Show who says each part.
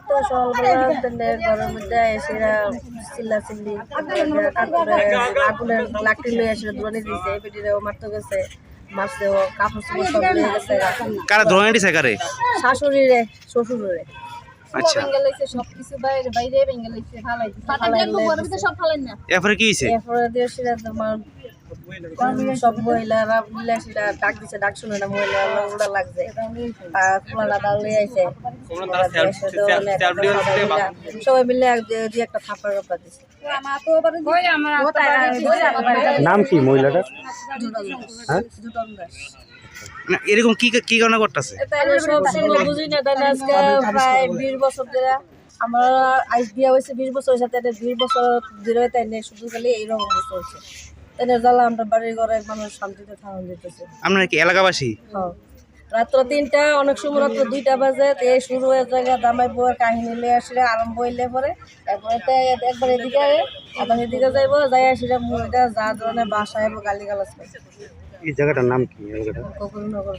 Speaker 1: তো সকালবেলা ঘরের মধ্যে এসে চিল্লাচিল্লি আগুনের লাকড়ি লয়ে এসে ধরে দিয়েছে, বেটিরেও মারতে গেছে, মারছেও, কাপড় চোপড় সব নিয়ে গেছে।
Speaker 2: কারা ধরে দিছে কারে?
Speaker 1: শাশুড়িরে, শ্বশুরে।
Speaker 2: আচ্ছা,
Speaker 1: সবকিছু বাইরে বাইরে ভেঙে লাইছে,
Speaker 2: এরপরে কি হয়েছে?
Speaker 1: এরপরে দিয়ে সেটা তোমার সব মহিলারা মিলে সেটা ডাক দিছে, ডাক শুনে না মহিলারা ওরা লাগছে, খোলা ডাল লয়ে আইছে, সবাই মিলে দিয়ে একটা থাপ্পড় রোপা দিছে।
Speaker 3: নাম কি মহিলাটার? হ্যাঁ,
Speaker 2: না এরকম কি কি কারণে করতেছে?
Speaker 1: বুঝি না, তাই আজকে প্রায় 20 বছর ধরে আমার আজ বিয়া হয়েছে, 20 বছর হয়েছে, তাই 20 বছর ধরে তাই শুধু খালি এইরকম অবস্থা হচ্ছে। তাই জ্বালা আমরা বাড়ির ঘরে মানুষ শান্তিতে থাকুন যেতেছে।
Speaker 2: আপনারা কি এলাকাবাসী?
Speaker 1: হ্যাঁ, রাত্র 3টা, অনেক সময় রাত্র 2টা বাজে এই শুরু হয়ে জায়গা দামাই বউয়ের কাহিনী লিয়ে আসলে আরম্ভ হইলে পরে তারপরে একবার এদিকে আবার এদিকে যাইব, যাই আসলে মুড়িটা যা ধরনের বাসা এবং গালি গালাজ
Speaker 3: এই জায়গাটার নাম কি?
Speaker 1: কখনো নগর